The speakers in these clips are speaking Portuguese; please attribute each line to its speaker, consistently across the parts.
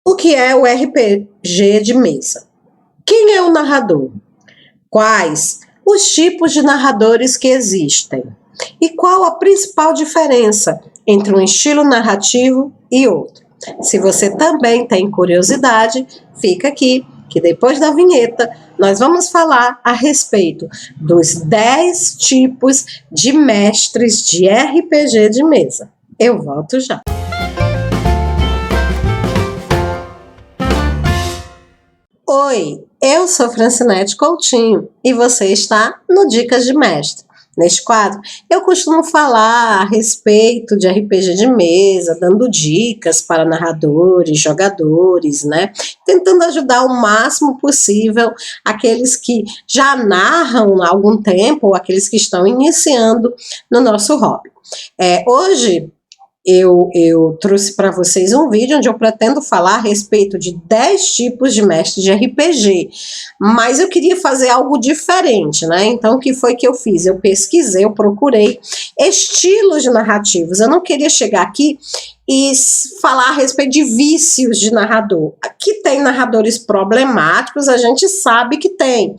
Speaker 1: O que é o RPG de mesa? Quem é o narrador? Quais os tipos de narradores que existem? E qual a principal diferença entre um estilo narrativo e outro? Se você também tem curiosidade, fica aqui, que depois da vinheta nós vamos falar a respeito dos 10 tipos de mestres de RPG de mesa. Eu volto já. Oi, eu sou Francinete Coutinho e você está no Dicas de Mestre. Neste quadro, eu costumo falar a respeito de RPG de mesa, dando dicas para narradores, jogadores, né? Tentando ajudar o máximo possível aqueles que já narram há algum tempo ou aqueles que estão iniciando no nosso hobby. Hoje, eu trouxe para vocês um vídeo onde eu pretendo falar a respeito de 10 tipos de mestres de RPG, mas eu queria fazer algo diferente, né? Então, o que foi que eu fiz? Eu pesquisei, eu procurei estilos narrativos. Eu não queria chegar aqui e falar a respeito de vícios de narrador. Aqui tem narradores problemáticos, a gente sabe que tem.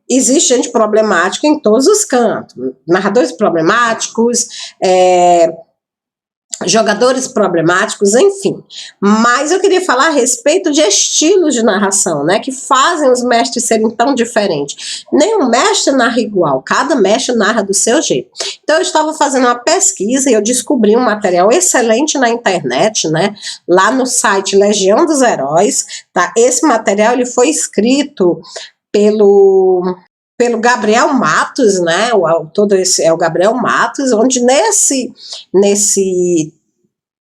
Speaker 1: Existe gente problemática em todos os cantos. Narradores problemáticos, jogadores problemáticos, enfim. Mas eu queria falar a respeito de estilos de narração, né, que fazem os mestres serem tão diferentes. Nenhum mestre narra igual, cada mestre narra do seu jeito. Então eu estava fazendo uma pesquisa e eu descobri um material excelente na internet, né, lá no site Legião dos Heróis, tá? Esse material ele foi escrito pelo Gabriel Matos, né? O autor desse é o Gabriel Matos, onde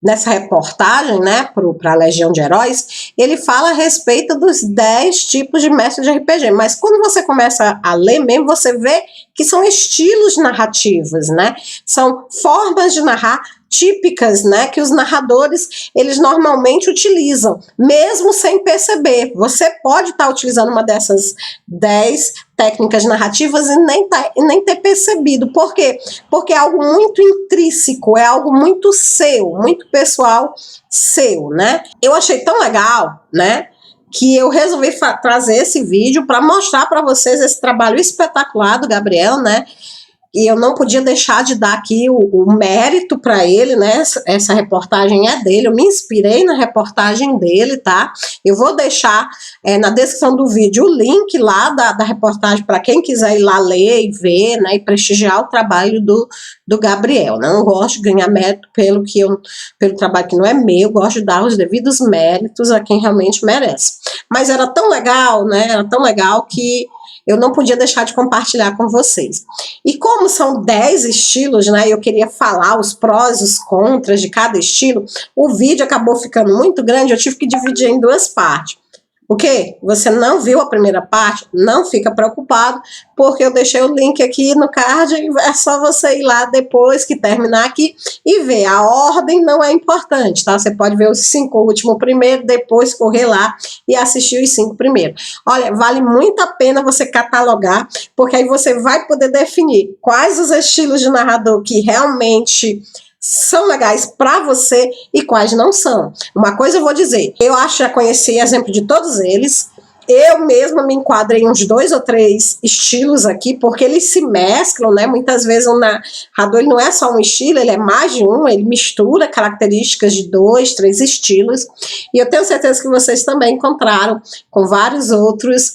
Speaker 1: nessa reportagem, né, para a Legião de Heróis, ele fala a respeito dos 10 tipos de mestres de RPG, mas quando você começa a ler mesmo, você vê que são estilos narrativos, né? São formas de narrar típicas, né, que os narradores, eles normalmente utilizam, mesmo sem perceber. Você pode estar utilizando uma dessas 10 técnicas narrativas e nem ter percebido. Por quê? Porque é algo muito intrínseco, é algo muito seu, muito pessoal seu, né? Eu achei tão legal, né, que eu resolvi trazer esse vídeo para mostrar para vocês esse trabalho espetacular do Gabriel, né? E eu não podia deixar de dar aqui o mérito para ele, né? Essa reportagem é dele, eu me inspirei na reportagem dele, tá? Eu vou deixar na descrição do vídeo o link lá da reportagem para quem quiser ir lá ler e ver, né? E prestigiar o trabalho do Gabriel. Né? Eu não gosto de ganhar mérito pelo trabalho que não é meu, eu gosto de dar os devidos méritos a quem realmente merece. Mas era tão legal, né? Era tão legal que eu não podia deixar de compartilhar com vocês. E como são 10 estilos, né, eu queria falar os prós e os contras de cada estilo, o vídeo acabou ficando muito grande, eu tive que dividir em 2 partes. O quê? Você não viu a primeira parte? Não fica preocupado, porque eu deixei o link aqui no card e é só você ir lá depois que terminar aqui e ver. A ordem não é importante, tá? Você pode ver os 5 últimos primeiro, depois correr lá e assistir os 5 primeiros. Olha, vale muito a pena você catalogar, porque aí você vai poder definir quais os estilos de narrador que realmente são legais para você e quais não são. Uma coisa eu vou dizer, eu acho que já conheci exemplo de todos eles, eu mesma me enquadrei em uns 2 ou 3 estilos aqui, porque eles se mesclam, né? Muitas vezes um narrador ele não é só um estilo, ele é mais de um, ele mistura características de 2, 3 estilos, e eu tenho certeza que vocês também encontraram com vários outros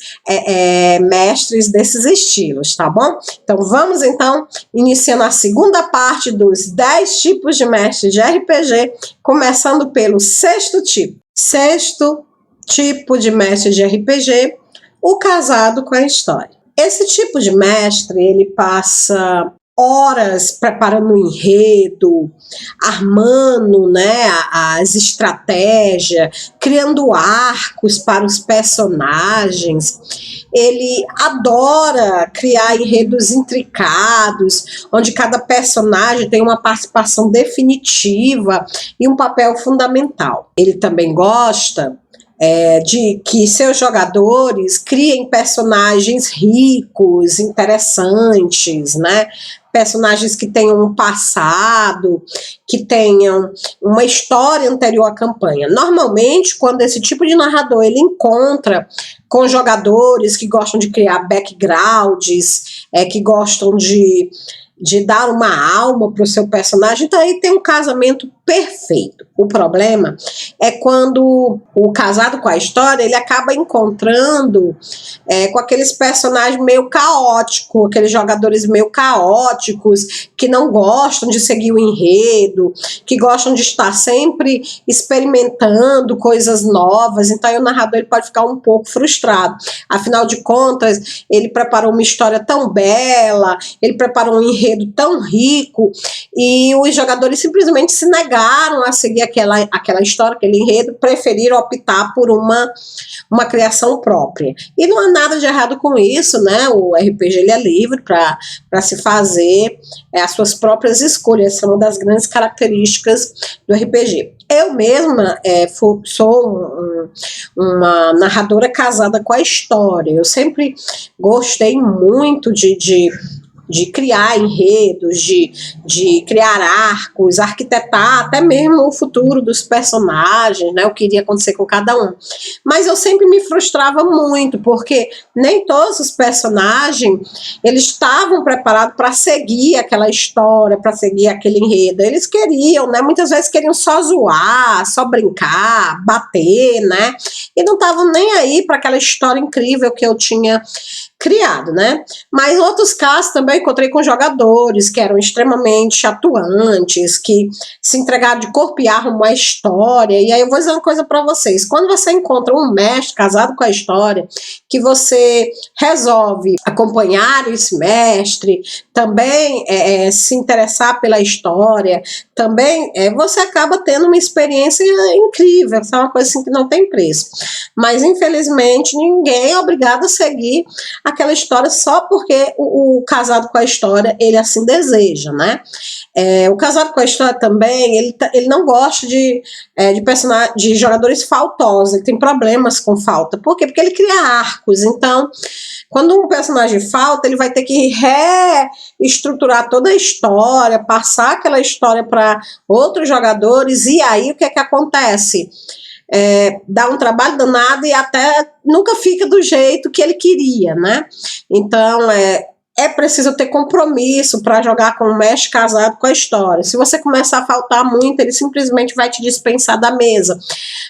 Speaker 1: mestres desses estilos, tá bom? Então vamos então iniciando a segunda parte dos 10 tipos de mestres de RPG, começando pelo 6º tipo. 6º tipo de mestre de RPG, o casado com a história. Esse tipo de mestre, ele passa horas preparando o enredo, armando, né, as estratégias, criando arcos para os personagens. Ele adora criar enredos intricados, onde cada personagem tem uma participação definitiva e um papel fundamental. Ele também gosta de que seus jogadores criem personagens ricos, interessantes, né? personagens que tenham um passado, que tenham uma história anterior à campanha. Normalmente, quando esse tipo de narrador ele encontra com jogadores que gostam de criar backgrounds, que gostam de dar uma alma para o seu personagem, então aí tem um casamento perfeito. O problema é quando o casado com a história, ele acaba encontrando com aqueles personagens meio caóticos, aqueles jogadores meio caóticos, que não gostam de seguir o enredo, que gostam de estar sempre experimentando coisas novas, então aí o narrador ele pode ficar um pouco frustrado. Afinal de contas, ele preparou uma história tão bela, ele preparou um enredo tão rico, e os jogadores simplesmente se negaram a seguir aquela história, aquele enredo, preferiram optar por uma criação própria. E não há nada de errado com isso, né? O RPG ele é livre para se fazer as suas próprias escolhas, essa é uma das grandes características do RPG. Eu mesma sou uma narradora casada com a história. Eu sempre gostei muito de criar enredos, de criar arcos, arquitetar até mesmo o futuro dos personagens, né, o que iria acontecer com cada um. Mas eu sempre me frustrava muito, porque nem todos os personagens eles estavam preparados para seguir aquela história, para seguir aquele enredo. Eles queriam, né, muitas vezes queriam só zoar, só brincar, bater, né, e não estavam nem aí para aquela história incrível que eu tinha criado, né? Mas em outros casos também encontrei com jogadores que eram extremamente atuantes, que se entregaram de corpo e alma à história. E aí eu vou dizer uma coisa para vocês: quando você encontra um mestre casado com a história, que você resolve acompanhar esse mestre, também se interessar pela história, também você acaba tendo uma experiência incrível. Isso é uma coisa assim que não tem preço. Mas infelizmente ninguém é obrigado a seguir aquela história só porque o casado com a história ele assim deseja, né? O casado com a história também ele não gosta de de jogadores faltosos, ele tem problemas com falta. Por quê? Porque ele cria arcos. Então, quando um personagem falta, ele vai ter que reestruturar toda a história, passar aquela história para outros jogadores, e aí o que é que acontece? Dá um trabalho danado e até nunca fica do jeito que ele queria, né? Então, é preciso ter compromisso para jogar com o mestre casado com a história. Se você começar a faltar muito, ele simplesmente vai te dispensar da mesa,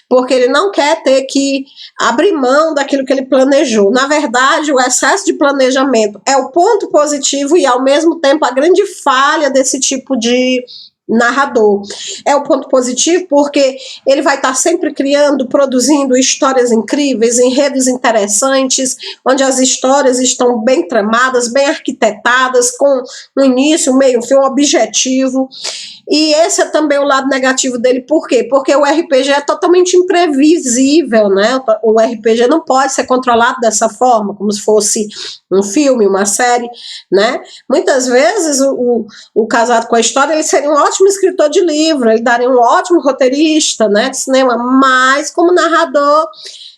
Speaker 1: porque ele não quer ter que abrir mão daquilo que ele planejou. Na verdade, o excesso de planejamento é o ponto positivo e, ao mesmo tempo, a grande falha desse tipo de narrador. É o ponto positivo porque ele vai estar sempre criando, produzindo histórias incríveis, enredos interessantes, onde as histórias estão bem tramadas, bem arquitetadas, com um início, um meio, um fim, um objetivo. E esse é também o lado negativo dele. Por quê? Porque o RPG é totalmente imprevisível, né? O RPG não pode ser controlado dessa forma, como se fosse um filme, uma série, né? Muitas vezes o casado com a história ele seria um ótimo escritor de livro, ele daria um ótimo roteirista, né, de cinema, mas como narrador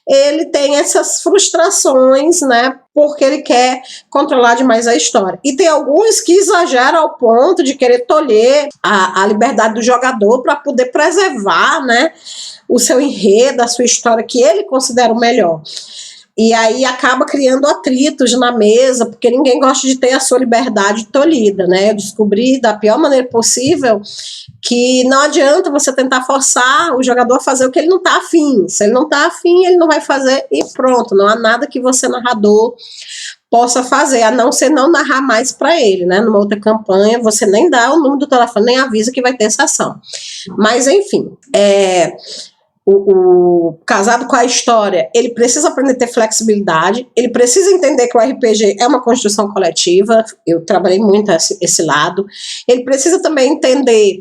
Speaker 1: ele tem essas frustrações, né, porque ele quer controlar demais a história. E tem alguns que exageram ao ponto de querer tolher a liberdade do jogador para poder preservar, né, o seu enredo, a sua história que ele considera o melhor. E aí acaba criando atritos na mesa, porque ninguém gosta de ter a sua liberdade tolhida, né? Eu descobri da pior maneira possível que não adianta você tentar forçar o jogador a fazer o que ele não está afim. Se ele não está afim, ele não vai fazer e pronto. Não há nada que você, narrador, possa fazer, a não ser não narrar mais para ele, né? Numa outra campanha, você nem dá o número do telefone, nem avisa que vai ter essa ação. Mas, enfim, o casado com a história, ele precisa aprender a ter flexibilidade, ele precisa entender que o RPG é uma construção coletiva, eu trabalhei muito esse lado, ele precisa também entender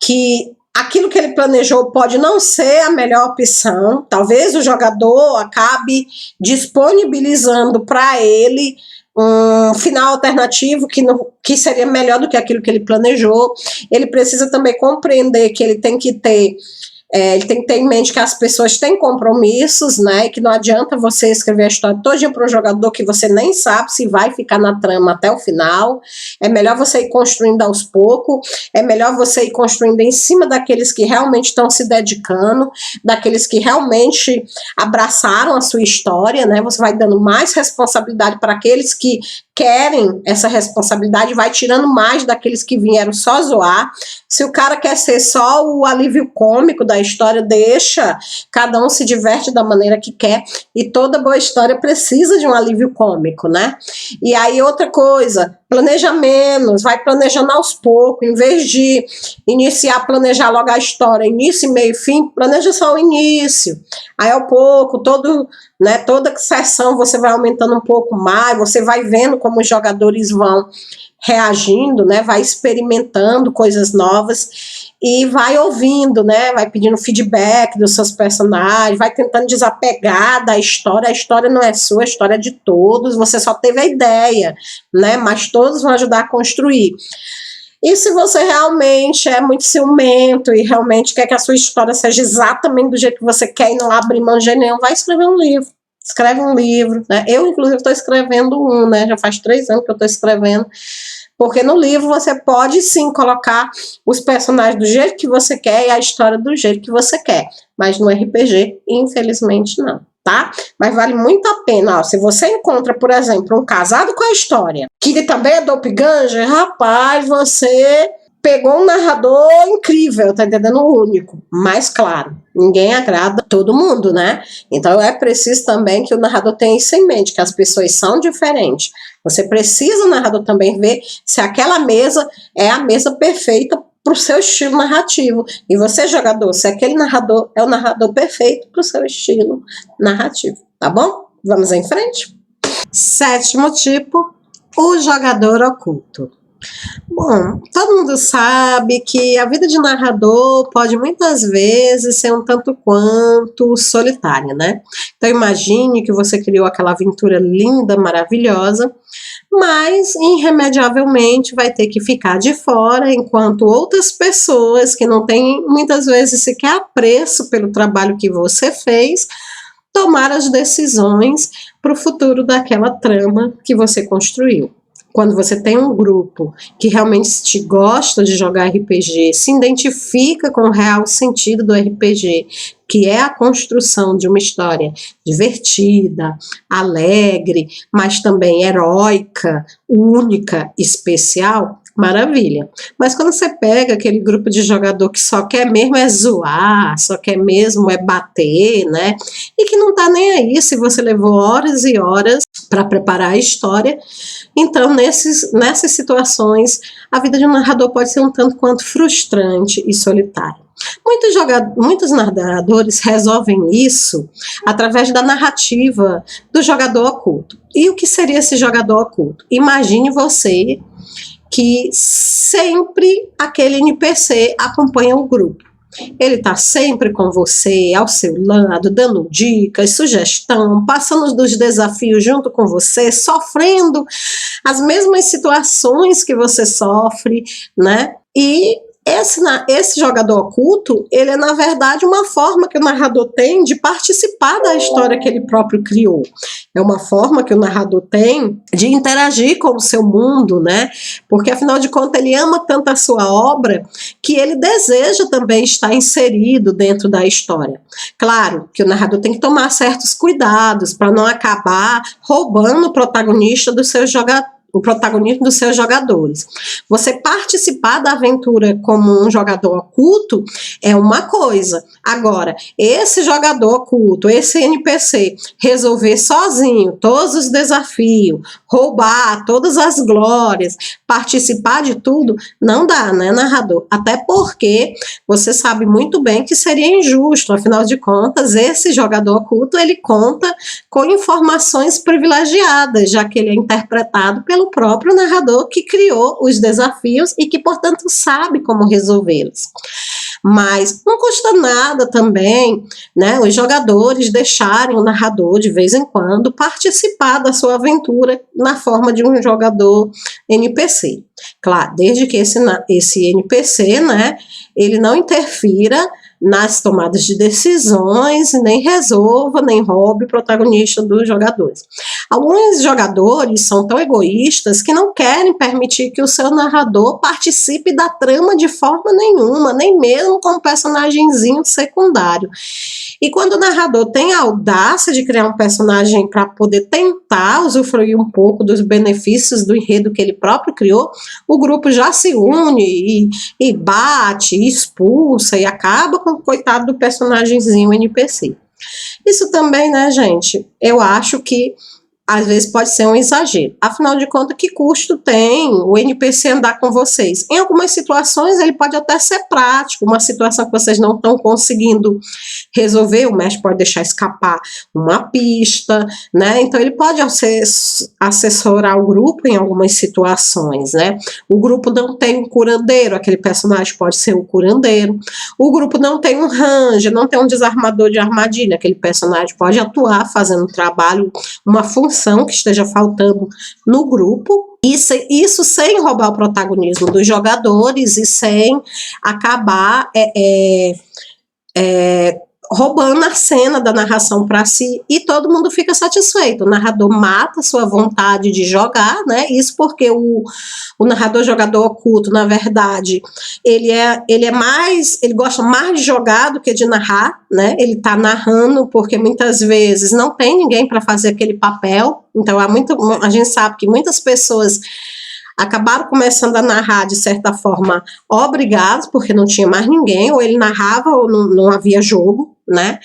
Speaker 1: que aquilo que ele planejou pode não ser a melhor opção, talvez o jogador acabe disponibilizando para ele um final alternativo que seria melhor do que aquilo que ele planejou. Ele precisa também compreender que ele tem que ter Ele tem que ter em mente que as pessoas têm compromissos, né? E que não adianta você escrever a história todinha para um jogador que você nem sabe se vai ficar na trama até o final. É melhor você ir construindo aos poucos, é melhor você ir construindo em cima daqueles que realmente estão se dedicando, daqueles que realmente abraçaram a sua história, né? Você vai dando mais responsabilidade para aqueles que querem essa responsabilidade, vai tirando mais daqueles que vieram só zoar. Se o cara quer ser só o alívio cômico da história, deixa, cada um se diverte da maneira que quer, e toda boa história precisa de um alívio cômico, né? E aí outra coisa, planeja menos, vai planejando aos poucos, em vez de planejar logo a história, início, meio e fim, planeja só o início, aí ao pouco, toda sessão você vai aumentando um pouco mais, você vai vendo como os jogadores vão reagindo, né, vai experimentando coisas novas e vai ouvindo, né, vai pedindo feedback dos seus personagens, vai tentando desapegar da história. A história não é sua, a história é de todos, você só teve a ideia, né, mas todos vão ajudar a construir. E se você realmente é muito ciumento e realmente quer que a sua história seja exatamente do jeito que você quer e não abre mão de jeito nenhum, vai escrever um livro. Escreve um livro, né? Eu, inclusive, estou escrevendo um, né? Já faz 3 anos que eu estou escrevendo, porque no livro você pode sim colocar os personagens do jeito que você quer e a história do jeito que você quer, mas no RPG, infelizmente, não, tá? Mas vale muito a pena, ó, se você encontra, por exemplo, um casado com a história, que ele também é doppelganger, rapaz, você pegou um narrador incrível, tá entendendo? Único, mas claro, ninguém agrada todo mundo, né? Então é preciso também que o narrador tenha isso em mente, que as pessoas são diferentes. Você precisa, o narrador, também ver se aquela mesa é a mesa perfeita para o seu estilo narrativo. E você, jogador, se aquele narrador é o narrador perfeito para o seu estilo narrativo, tá bom? Vamos em frente? 7º tipo, o jogador oculto. Bom, todo mundo sabe que a vida de narrador pode muitas vezes ser um tanto quanto solitária, né? Então imagine que você criou aquela aventura linda, maravilhosa, mas irremediavelmente vai ter que ficar de fora, enquanto outras pessoas que não têm muitas vezes sequer apreço pelo trabalho que você fez, tomar as decisões para o futuro daquela trama que você construiu. Quando você tem um grupo que realmente te gosta de jogar RPG, se identifica com o real sentido do RPG, que é a construção de uma história divertida, alegre, mas também heróica, única, especial, maravilha. Mas quando você pega aquele grupo de jogador que só quer mesmo é zoar, só quer mesmo é bater, né? E que não tá nem aí se você levou horas e horas para preparar a história, então nessas situações a vida de um narrador pode ser um tanto quanto frustrante e solitária. Muitos narradores resolvem isso através da narrativa do jogador oculto. E o que seria esse jogador oculto? Imagine você que sempre aquele NPC acompanha o grupo. Ele está sempre com você, ao seu lado, dando dicas, sugestão, passando dos desafios junto com você, sofrendo as mesmas situações que você sofre, né? E esse jogador oculto, ele é na verdade uma forma que o narrador tem de participar da história que ele próprio criou. É uma forma que o narrador tem de interagir com o seu mundo, né? Porque afinal de contas ele ama tanto a sua obra que ele deseja também estar inserido dentro da história. Claro que o narrador tem que tomar certos cuidados para não acabar roubando o protagonista dos seus jogadores, o protagonismo dos seus jogadores. Você participar da aventura como um jogador oculto é uma coisa. Agora, esse jogador oculto, esse NPC, resolver sozinho todos os desafios, roubar todas as glórias, participar de tudo, não dá, né, narrador? Até porque você sabe muito bem que seria injusto, afinal de contas, esse jogador oculto, ele conta com informações privilegiadas, já que ele é interpretado pelo próprio narrador que criou os desafios e que, portanto, sabe como resolvê-los. Mas não custa nada também, né, os jogadores deixarem o narrador, de vez em quando, participar da sua aventura na forma de um jogador NPC. Claro, desde que esse NPC, né, ele não interfira nas tomadas de decisões, nem resolva, nem roube o protagonista dos jogadores. Alguns jogadores são tão egoístas que não querem permitir que o seu narrador participe da trama de forma nenhuma, nem mesmo como personagemzinho secundário. E quando o narrador tem a audácia de criar um personagem para poder tentar usufruir um pouco dos benefícios do enredo que ele próprio criou, o grupo já se une e bate, e expulsa e acaba com o coitado do personagemzinho NPC. Isso também, né, gente, eu acho que às vezes pode ser um exagero. Afinal de contas, que custo tem o NPC andar com vocês? Em algumas situações, ele pode até ser prático. Uma situação que vocês não estão conseguindo resolver, o mestre pode deixar escapar uma pista, né? Então, ele pode assessorar o grupo em algumas situações, né? O grupo não tem um curandeiro, aquele personagem pode ser o curandeiro. O grupo não tem um ranger, não tem um desarmador de armadilha, aquele personagem pode atuar fazendo um trabalho, uma função que esteja faltando no grupo, isso sem roubar o protagonismo dos jogadores e sem acabar roubando a cena da narração para si, e todo mundo fica satisfeito. O narrador mata a sua vontade de jogar, né? Isso porque o narrador jogador oculto, na verdade, ele gosta mais de jogar do que de narrar, né? Ele tá narrando porque muitas vezes não tem ninguém para fazer aquele papel. Então a gente sabe que muitas pessoas acabaram começando a narrar de certa forma obrigados, porque não tinha mais ninguém, ou ele narrava ou não havia jogo, né?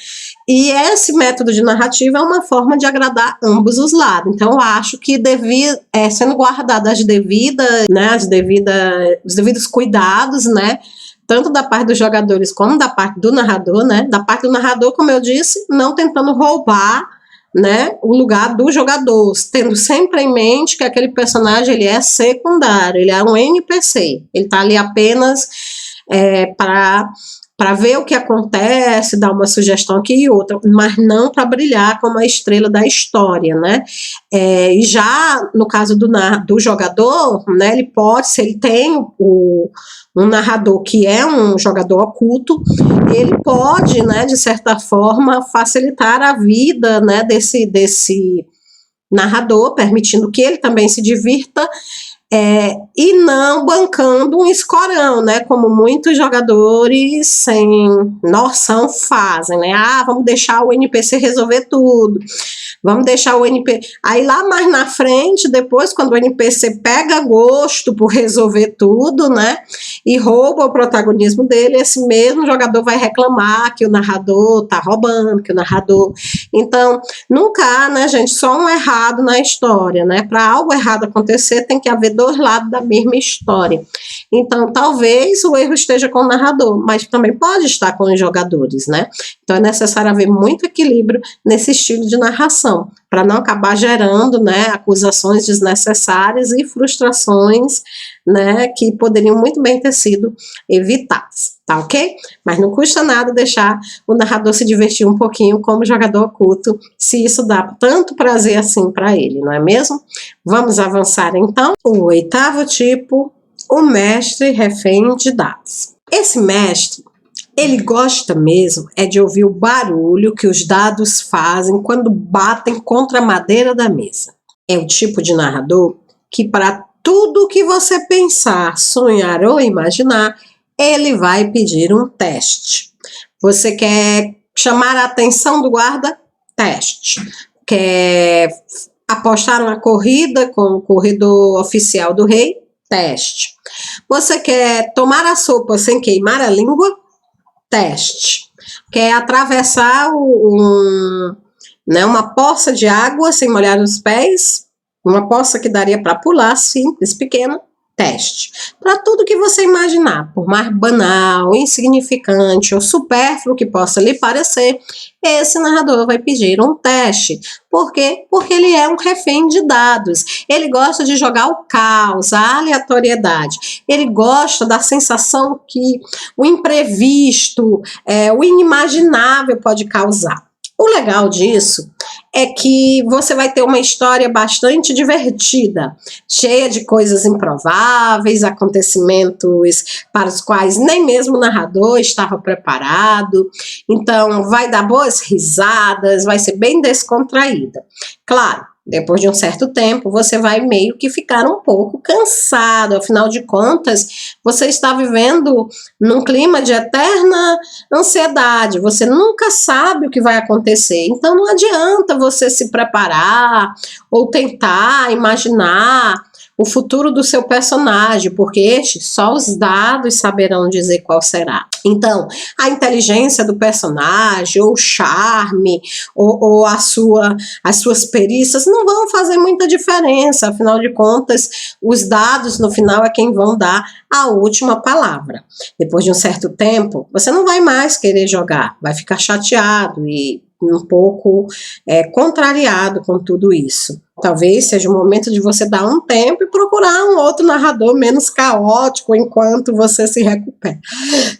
Speaker 1: E esse método de narrativa é uma forma de agradar ambos os lados. Então eu acho que sendo guardadas os devidos cuidados, né? Tanto da parte dos jogadores como da parte do narrador, né? Da parte do narrador, como eu disse, não tentando roubar, né, o lugar do jogador, tendo sempre em mente que aquele personagem ele é secundário, ele é um NPC, ele está ali apenas para ver o que acontece, dar uma sugestão aqui e outra, mas não para brilhar como a estrela da história, né? E já no caso do jogador, né, ele pode, se ele tem um narrador que é um jogador oculto, ele pode, né, de certa forma, facilitar a vida, né, desse narrador, permitindo que ele também se divirta, e não bancando um escorão, né, como muitos jogadores sem noção fazem, né, vamos deixar o NPC resolver tudo, vamos deixar o NPC, aí lá mais na frente, depois quando o NPC pega gosto por resolver tudo, né, e rouba o protagonismo dele, esse mesmo jogador vai reclamar que o narrador tá roubando, que o narrador, então, nunca há, né, gente, só um errado na história, né, para algo errado acontecer tem que haver dois lados da mesma história. Então, talvez o erro esteja com o narrador, mas também pode estar com os jogadores, né? Então, é necessário haver muito equilíbrio nesse estilo de narração, para não acabar gerando, né, acusações desnecessárias e frustrações, né, que poderiam muito bem ter sido evitadas, tá ok? Mas não custa nada deixar o narrador se divertir um pouquinho como jogador oculto, se isso dá tanto prazer assim para ele, não é mesmo? Vamos avançar então. O 8º tipo, o mestre refém de dados. Esse mestre, ele gosta mesmo de ouvir o barulho que os dados fazem quando batem contra a madeira da mesa. É o tipo de narrador que, para tudo que você pensar, sonhar ou imaginar, ele vai pedir um teste. Você quer chamar a atenção do guarda? Teste. Quer apostar uma corrida com o corredor oficial do rei? Teste. Você quer tomar a sopa sem queimar a língua? Teste. Quer atravessar uma poça de água sem molhar os pés? Uma poça que daria para pular, simples, pequena? Teste. Para tudo que você imaginar, por mais banal, insignificante ou supérfluo que possa lhe parecer, esse narrador vai pedir um teste. Por quê? Porque ele é um refém de dados. Ele gosta de jogar o caos, a aleatoriedade. Ele gosta da sensação que o imprevisto, o inimaginável pode causar. O legal disso é que você vai ter uma história bastante divertida, cheia de coisas improváveis, acontecimentos para os quais nem mesmo o narrador estava preparado. Então, vai dar boas risadas, vai ser bem descontraída. Claro, depois de um certo tempo, você vai meio que ficar um pouco cansado, afinal de contas, você está vivendo num clima de eterna ansiedade, você nunca sabe o que vai acontecer, então não adianta você se preparar ou tentar imaginar o futuro do seu personagem, porque só os dados saberão dizer qual será. Então, a inteligência do personagem, ou o charme, ou as suas perícias não vão fazer muita diferença, afinal de contas, os dados no final é quem vão dar a última palavra. Depois de um certo tempo, você não vai mais querer jogar, vai ficar chateado e um pouco contrariado com tudo isso. Talvez seja o momento de você dar um tempo e procurar um outro narrador menos caótico enquanto você se recupera.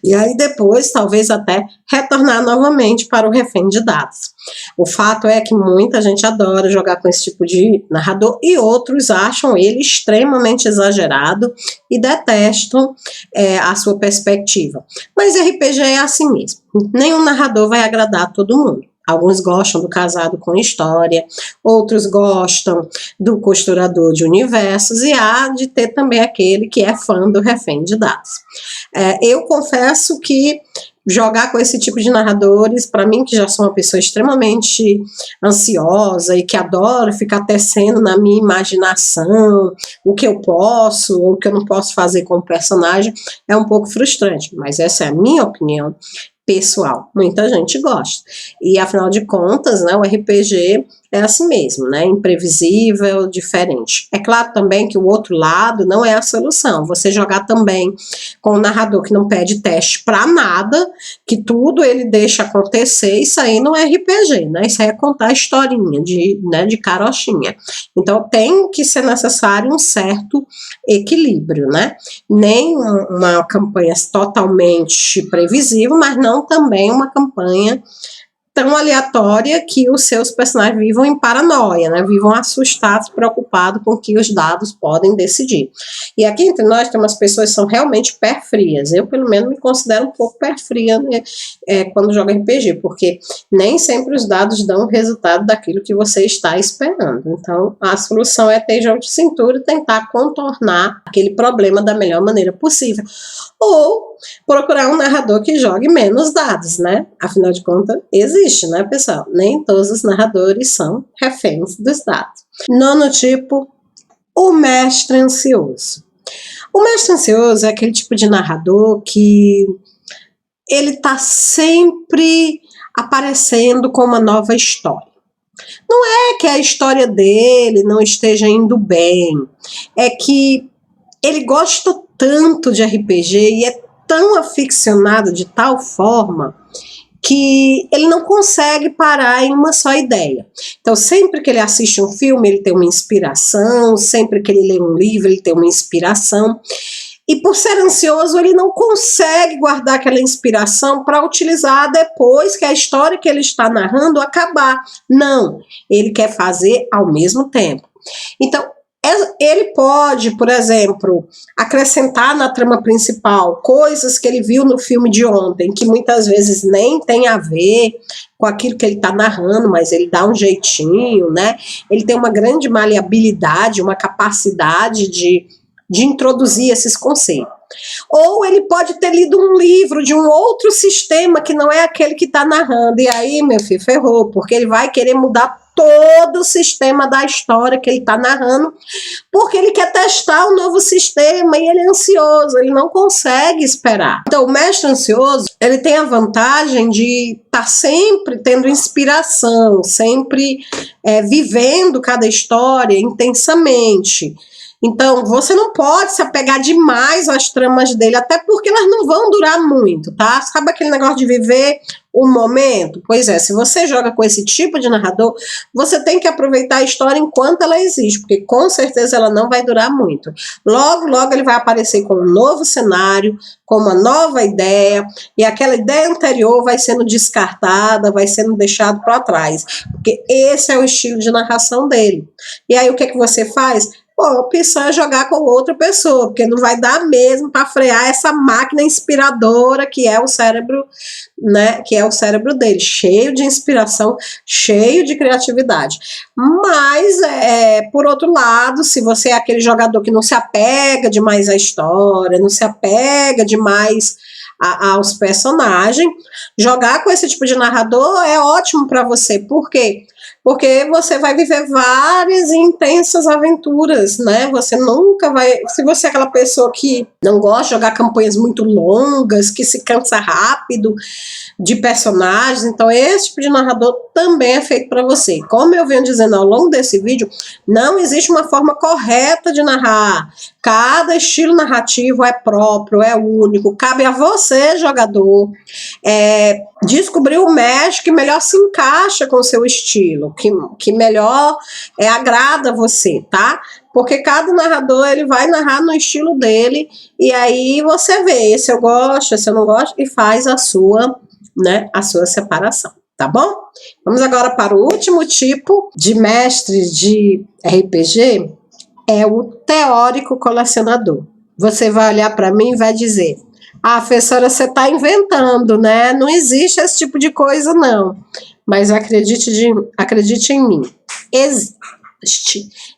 Speaker 1: E aí depois, talvez até retornar novamente para o refém de dados. O fato é que muita gente adora jogar com esse tipo de narrador e outros acham ele extremamente exagerado e detestam a sua perspectiva. Mas RPG é assim mesmo. Nenhum narrador vai agradar todo mundo. Alguns gostam do casado com história, outros gostam do costurador de universos e há de ter também aquele que é fã do refém de dados. Eu confesso que jogar com esse tipo de narradores, para mim que já sou uma pessoa extremamente ansiosa e que adoro ficar tecendo na minha imaginação o que eu posso ou o que eu não posso fazer com o personagem, é um pouco frustrante, mas essa é a minha opinião pessoal. Muita gente gosta. E afinal de contas, né, o RPG é assim mesmo, né, imprevisível, diferente. É claro também que o outro lado não é a solução. Você jogar também com um narrador que não pede teste para nada, que tudo ele deixa acontecer, isso aí não é RPG, né? Isso aí é contar historinha de carochinha. Então tem que ser necessário um certo equilíbrio, né? Nem uma campanha totalmente previsível, mas não também uma campanha tão aleatória que os seus personagens vivam em paranoia, né? Vivam assustados, preocupados com o que os dados podem decidir. E aqui entre nós tem umas pessoas que são realmente pé frias. Eu, pelo menos, me considero um pouco pé fria, né, quando jogo RPG, porque nem sempre os dados dão o resultado daquilo que você está esperando. Então, a solução é ter jogo de cintura e tentar contornar aquele problema da melhor maneira possível. Ou procurar um narrador que jogue menos dados, né? Afinal de contas, existe, né, pessoal? Nem todos os narradores são reféns dos dados. Nono tipo, o mestre ansioso. O mestre ansioso é aquele tipo de narrador que ele tá sempre aparecendo com uma nova história. Não é que a história dele não esteja indo bem, é que ele gosta tanto de RPG e é tão aficionado de tal forma que ele não consegue parar em uma só ideia. Então, sempre que ele assiste um filme, ele tem uma inspiração, sempre que ele lê um livro, ele tem uma inspiração. E por ser ansioso, ele não consegue guardar aquela inspiração para utilizar depois que a história que ele está narrando acabar. Não, ele quer fazer ao mesmo tempo. Então, ele pode, por exemplo, acrescentar na trama principal coisas que ele viu no filme de ontem, que muitas vezes nem tem a ver com aquilo que ele está narrando, mas ele dá um jeitinho, né? Ele tem uma grande maleabilidade, uma capacidade de introduzir esses conceitos. Ou ele pode ter lido um livro de um outro sistema que não é aquele que está narrando, e aí, meu filho, ferrou, porque ele vai querer mudar todo o sistema da história que ele está narrando, porque ele quer testar o novo sistema e ele é ansioso, ele não consegue esperar. Então, o mestre ansioso, ele tem a vantagem de estar sempre tendo inspiração, sempre vivendo cada história intensamente. Então, você não pode se apegar demais às tramas dele, até porque elas não vão durar muito, tá? Sabe aquele negócio de viver o momento? Pois é, se você joga com esse tipo de narrador, você tem que aproveitar a história enquanto ela existe, porque com certeza ela não vai durar muito. Logo, logo ele vai aparecer com um novo cenário, com uma nova ideia, e aquela ideia anterior vai sendo descartada, vai sendo deixado para trás, porque esse é o estilo de narração dele. E aí o que é que você faz? Pô, a opção é jogar com outra pessoa, porque não vai dar mesmo para frear essa máquina inspiradora que é o cérebro, né? Que é o cérebro dele, cheio de inspiração, cheio de criatividade. Mas, por outro lado, se você é aquele jogador que não se apega demais à história, não se apega demais aos personagens, jogar com esse tipo de narrador é ótimo para você. Por quê? Porque você vai viver várias e intensas aventuras, né? Você nunca vai... Se você é aquela pessoa que não gosta de jogar campanhas muito longas, que se cansa rápido de personagens, então esse tipo de narrador também é feito para você. Como eu venho dizendo ao longo desse vídeo, não existe uma forma correta de narrar. Cada estilo narrativo é próprio, é único. Cabe a você, jogador, descobrir o mestre que melhor se encaixa com o seu estilo, que melhor agrada você, tá? Porque cada narrador ele vai narrar no estilo dele, e aí você vê se eu gosto, se eu não gosto, e faz a sua, né, a sua separação, tá bom? Vamos agora para o último tipo de mestre de RPG, é o teórico colecionador. Você vai olhar para mim e vai dizer: ah, professora, você está inventando, né? Não existe esse tipo de coisa, não. Mas acredite em mim, existe.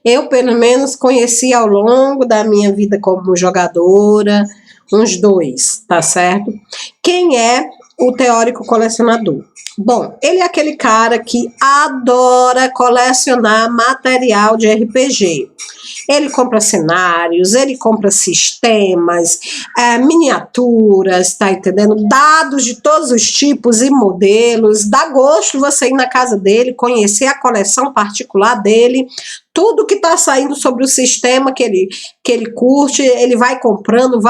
Speaker 1: Eu, pelo menos, conheci ao longo da minha vida como jogadora, uns 2, tá certo? Quem é o teórico colecionador? Bom, ele é aquele cara que adora colecionar material de RPG. Ele compra cenários, ele compra sistemas, miniaturas, tá entendendo? Dados de todos os tipos e modelos. Dá gosto você ir na casa dele, conhecer a coleção particular dele, tudo que está saindo sobre o sistema que ele curte, ele vai comprando,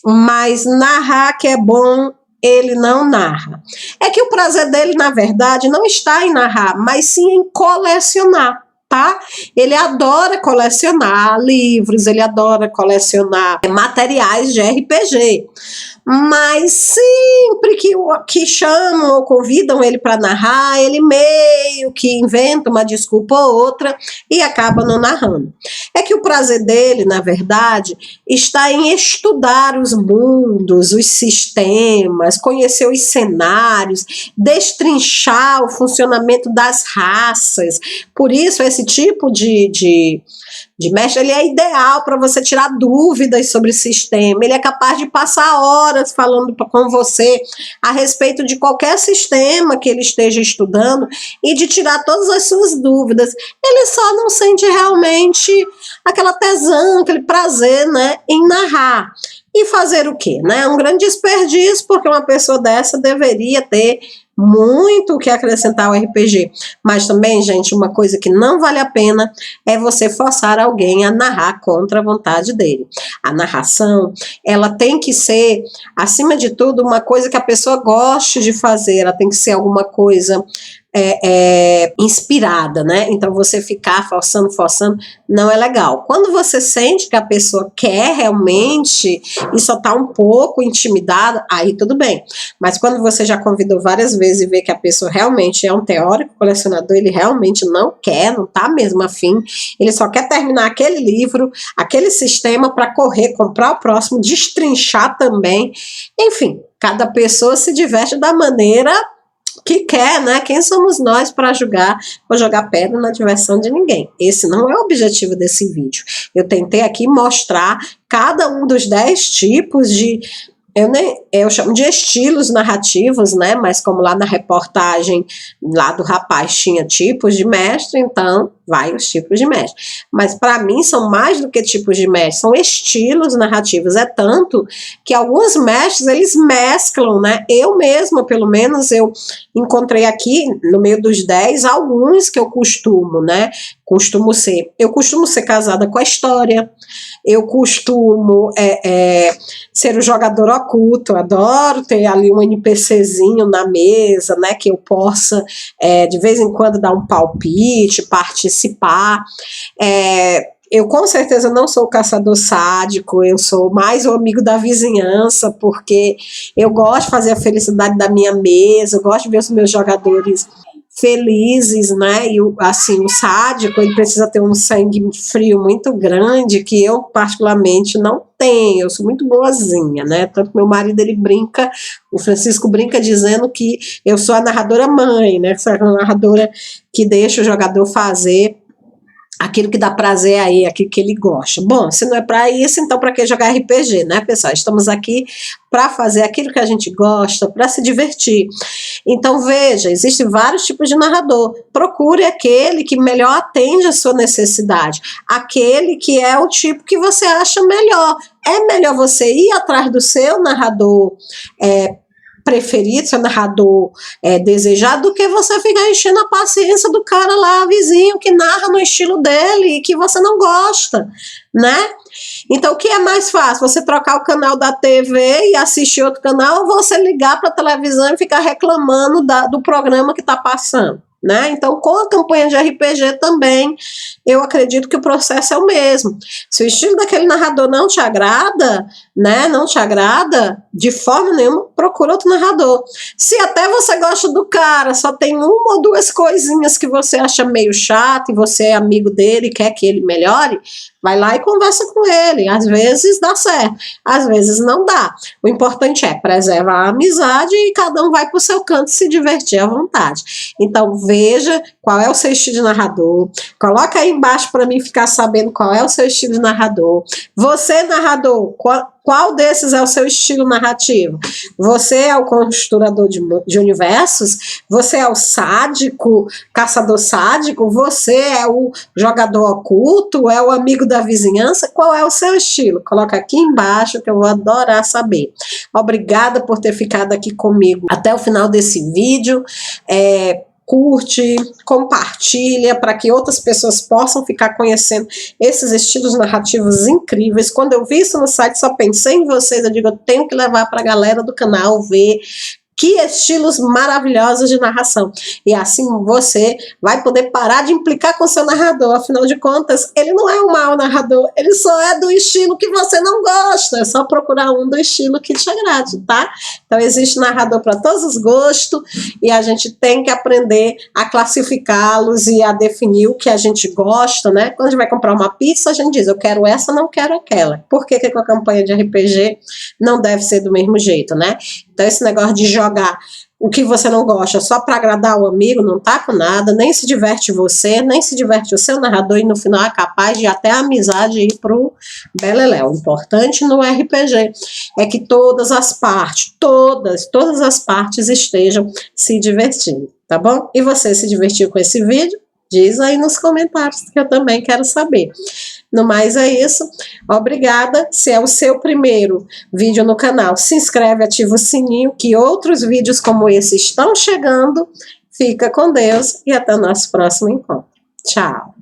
Speaker 1: mas narrar que é bom, ele não narra. É que o prazer dele, na verdade, não está em narrar, mas sim em colecionar, tá? Ele adora colecionar livros, ele adora colecionar materiais de RPG. Mas sempre que chamam ou convidam ele para narrar, ele meio que inventa uma desculpa ou outra e acaba não narrando. É que o prazer dele, na verdade, está em estudar os mundos, os sistemas, conhecer os cenários, destrinchar o funcionamento das raças. Por isso, esse tipo de mestre, ele é ideal para você tirar dúvidas sobre o sistema. Ele é capaz de passar horas falando com você a respeito de qualquer sistema que ele esteja estudando e de tirar todas as suas dúvidas. Ele só não sente realmente aquela tesão, aquele prazer, né, em narrar. E fazer o quê? Né? Um grande desperdício, porque uma pessoa dessa deveria ter muito o que acrescentar ao RPG. Mas também, gente, uma coisa que não vale a pena é você forçar alguém a narrar contra a vontade dele. A narração, ela tem que ser, acima de tudo, uma coisa que a pessoa goste de fazer, ela tem que ser alguma coisa inspirada, né? Então você ficar forçando, não é legal. Quando você sente que a pessoa quer realmente e só tá um pouco intimidada, aí tudo bem. Mas quando você já convidou várias vezes e vê que a pessoa realmente é um teórico colecionador, ele realmente não quer, não tá mesmo afim, ele só quer terminar aquele livro, aquele sistema para correr, comprar o próximo, destrinchar também. Enfim, cada pessoa se diverte da maneira que quer, né? Quem somos nós para julgar ou jogar pedra na diversão de ninguém? Esse não é o objetivo desse vídeo. Eu tentei aqui mostrar cada um dos 10 tipos de... Eu chamo de estilos narrativos, né? Mas como lá na reportagem lá do rapaz tinha tipos de mestre, então vários tipos de mestre. Mas para mim são mais do que tipos de mestre, são estilos narrativos. É tanto que alguns mestres eles mesclam, né? Eu mesma, pelo menos, eu encontrei aqui no meio dos 10 alguns que eu costumo, né? Eu costumo ser casada com a história, eu costumo ser o jogador oculto, adoro ter ali um NPCzinho na mesa, né, que eu possa de vez em quando dar um palpite, participar. Eu com certeza não sou o caçador sádico, eu sou mais o amigo da vizinhança, porque eu gosto de fazer a felicidade da minha mesa, eu gosto de ver os meus jogadores felizes, né? E assim, o sádico ele precisa ter um sangue frio muito grande, que eu particularmente não tenho. Eu sou muito boazinha, né? Tanto que meu marido ele brinca, o Francisco brinca dizendo que eu sou a narradora mãe, né? Sou a narradora que deixa o jogador fazer aquilo que dá prazer aí, aquilo que ele gosta. Bom, se não é para isso, então para que jogar RPG, né, pessoal? Estamos aqui para fazer aquilo que a gente gosta, para se divertir. Então, veja, existem vários tipos de narrador. Procure aquele que melhor atende a sua necessidade, aquele que é o tipo que você acha melhor. É melhor você ir atrás do seu narrador preferido, seu narrador desejado, do que você ficar enchendo a paciência do cara lá, vizinho, que narra no estilo dele e que você não gosta, né? Então, o que é mais fácil? Você trocar o canal da TV e assistir outro canal, ou você ligar para a televisão e ficar reclamando do programa que está passando? Né? Então, com a campanha de RPG também, eu acredito que o processo é o mesmo. Se o estilo daquele narrador não te agrada, né, não te agrada, de forma nenhuma, procura outro narrador. Se até você gosta do cara, só tem uma ou duas coisinhas que você acha meio chato e você é amigo dele e quer que ele melhore, vai lá e conversa com ele. Às vezes dá certo, às vezes não dá. O importante é preservar a amizade e cada um vai para o seu canto se divertir à vontade. Então, veja qual é o seu estilo de narrador. Coloca aí embaixo para mim ficar sabendo qual é o seu estilo de narrador. Você, narrador, qual desses é o seu estilo narrativo? Você é o construtor de universos? Você é o sádico, caçador sádico? Você é o jogador oculto? É o amigo da vizinhança? Qual é o seu estilo? Coloca aqui embaixo que eu vou adorar saber. Obrigada por ter ficado aqui comigo até o final desse vídeo. Curte, compartilha para que outras pessoas possam ficar conhecendo esses estilos narrativos incríveis. Quando eu vi isso no site, só pensei em vocês. Eu digo, eu tenho que levar para a galera do canal ver que estilos maravilhosos de narração. E assim você vai poder parar de implicar com seu narrador. Afinal de contas, ele não é um mau narrador, ele só é do estilo que você não gosta. É só procurar um do estilo que te agrade, tá? Então existe narrador para todos os gostos e a gente tem que aprender a classificá-los e a definir o que a gente gosta, né? Quando a gente vai comprar uma pizza, a gente diz, eu quero essa, não quero aquela. Por que com a campanha de RPG não deve ser do mesmo jeito, né? Então esse negócio de jogar o que você não gosta só para agradar o amigo não tá com nada, nem se diverte você, nem se diverte o seu narrador e no final é capaz de até a amizade ir pro beleléu. O importante no RPG é que todas as partes, todas as partes estejam se divertindo, tá bom? E você se divertiu com esse vídeo? Diz aí nos comentários que eu também quero saber. No mais é isso, obrigada. Se é o seu primeiro vídeo no canal, se inscreve, ativa o sininho, que outros vídeos como esse estão chegando. Fica com Deus e até o nosso próximo encontro. Tchau!